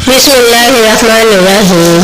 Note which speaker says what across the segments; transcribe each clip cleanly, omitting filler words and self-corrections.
Speaker 1: بسم اللہ الرحمن الرحیم۔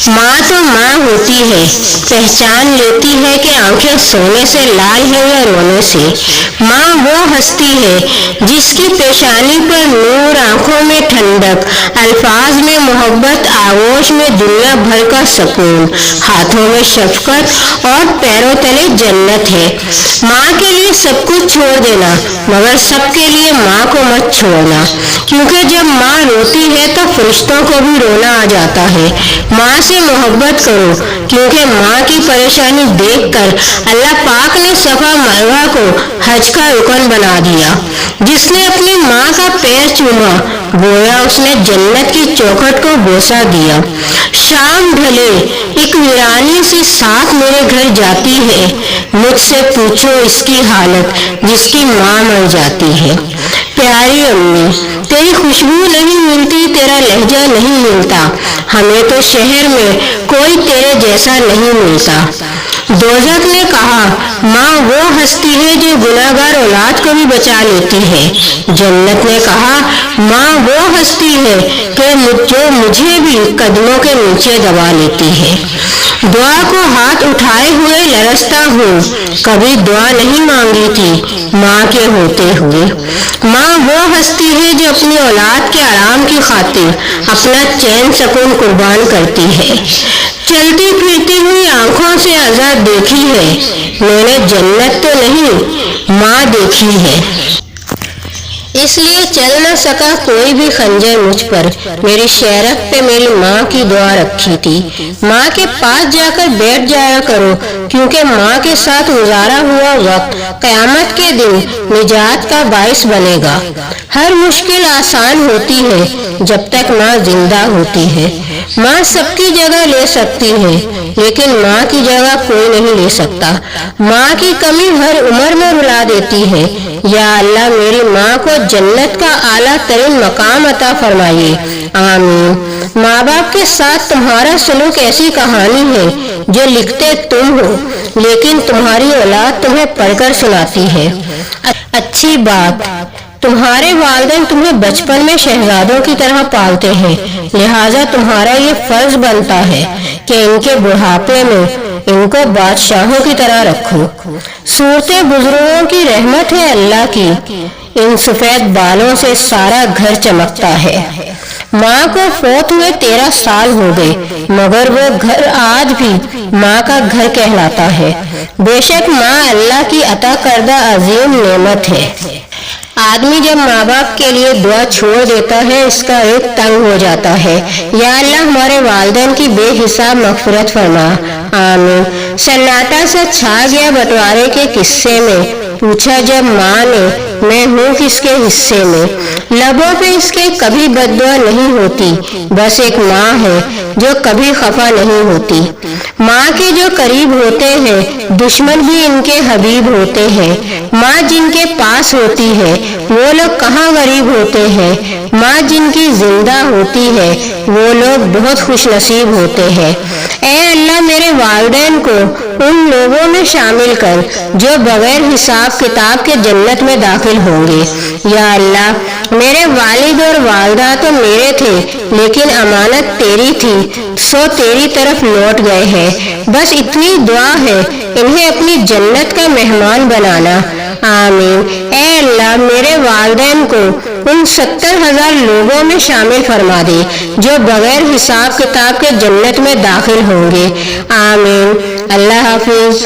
Speaker 1: ماں تو ماں ہوتی ہے، پہچان لیتی ہے کہ آنکھیں سونے سے لال ہے یا رونے سے۔ ماں وہ ہستی ہے جس کی پیشانی پر نور، آنکھوں میں ٹھنڈک، الفاظ میں محبت، آغوش میں دنیا بھر کا سکون، ہاتھوں میں شفقت اور پیروں تلے جنت ہے۔ ماں کے لیے سب کچھ چھوڑ دینا، مگر سب کے لیے ماں کو مت چھوڑنا، کیونکہ جب ماں روتی ہے تو فرشتوں کو بھی رونا آ جاتا ہے۔ ماں سے محبت کرو، کیونکہ ماں کی پریشانی دیکھ کر اللہ پاک نے صفا مروہ کو حج کا رکن بنا دیا۔ جس نے اپنی ماں کا پیر چوما، گویا اس نے جنت کی چوکھٹ کو بوسہ دیا۔ شام ڈھلے ایک ویرانی سی ساتھ میرے گھر جاتی ہے، مجھ سے پوچھو اس کی حالت جس کی ماں مر جاتی ہے۔ پیاری امی، تیری خوشبو نہیں ملتی، تیرا لہجہ نہیں ملتا، ہمیں تو شہر میں کوئی تیرے جیسا نہیں ملتا۔ دوزخ نے کہا، ماں وہ ہستی ہے جو گناہگار اولاد کو بھی بچا لیتی ہے۔ جنت نے کہا، ماں وہ ہستی ہے کہ جو مجھے بھی قدموں کے نیچے دبا لیتی ہے۔ دعا کو ہاتھ اٹھائے ہوئے لرزتا ہوں، کبھی دعا نہیں مانگی تھی ماں کے ہوتے ہوئے۔ ماں وہ ہستی ہے جو اپنی اولاد کے آرام کی خاطر اپنا چین سکون قربان کرتی ہے۔ چلتی پھرتی ہوئی آنکھوں سے آزاد دیکھی ہے، میں نے جنت تو نہیں ماں دیکھی ہے۔ اس لیے چل نہ سکا کوئی بھی خنجر مجھ پر، میری شہرت پہ میری ماں کی دعا رکھی تھی۔ ماں کے پاس جا کر بیٹھ جایا کرو، کیونکہ ماں کے ساتھ گزارا ہوا وقت قیامت کے دن نجات کا باعث بنے گا۔ ہر مشکل آسان ہوتی ہے جب تک ماں زندہ ہوتی ہے۔ ماں سب کی جگہ لے سکتی ہے، لیکن ماں کی جگہ کوئی نہیں لے سکتا۔ ماں کی کمی ہر عمر میں رلا دیتی ہے۔ یا اللہ میری ماں کو جنت کا اعلیٰ ترین مقام عطا فرمائیے، آمین۔ ماں باپ کے ساتھ تمہارا سلوک ایسی کہانی ہے جو لکھتے تم ہو، لیکن تمہاری اولاد تمہیں پڑھ کر سناتی ہے۔ اچھی بات، تمہارے والدین تمہیں بچپن میں شہزادوں کی طرح پالتے ہیں، لہٰذا تمہارا یہ فرض بنتا ہے کہ ان کے بڑھاپے میں ان کو بادشاہوں کی طرح رکھو۔ صورتیں بزرگوں کی رحمت ہے اللہ کی، ان سفید بالوں سے سارا گھر چمکتا ہے۔ ماں کو فوت ہوئے 13 سال ہو گئے، مگر وہ گھر آج بھی ماں کا گھر کہلاتا ہے۔ بے شک ماں اللہ کی عطا کردہ عظیم نعمت ہے۔ آدمی جب ماں باپ کے لیے دعا چھوڑ دیتا ہے، اس کا ایک تنگ ہو جاتا ہے۔ یا اللہ ہمارے والدین کی بے حساب مغفرت فرما، آمین۔ سناٹا سا چھا گیا بٹوارے کے قصے میں، پوچھا جب ماں نے، میں ہوں کس کے حصے میں؟ لبوں پہ اس کے کبھی بد دعا نہیں ہوتی، بس ایک ماں ہے جو کبھی خفا نہیں ہوتی۔ ماں کے جو قریب ہوتے ہیں، دشمن بھی ان کے حبیب ہوتے ہیں۔ ماں جن کے پاس ہوتی ہے، وہ لوگ کہاں غریب ہوتے ہیں۔ ماں جن کی زندہ ہوتی ہے، وہ لوگ بہت خوش نصیب ہوتے ہیں۔ اے اللہ میرے والدین کو ان لوگوں میں شامل کر جو بغیر حساب کتاب کے جنت میں داخل ہوں گے۔ یا اللہ میرے والد اور والدہ تو میرے تھے، لیکن امانت تیری تھی، سو تیری طرف لوٹ گئے ہیں۔ بس اتنی دعا ہے انہیں اپنی جنت کا مہمان بنانا، آمین۔ اے اللہ میرے والدین کو ان 70,000 لوگوں میں شامل فرما دے جو بغیر حساب کتاب کے جنت میں داخل ہوں گے، آمین۔ اللہ حافظ۔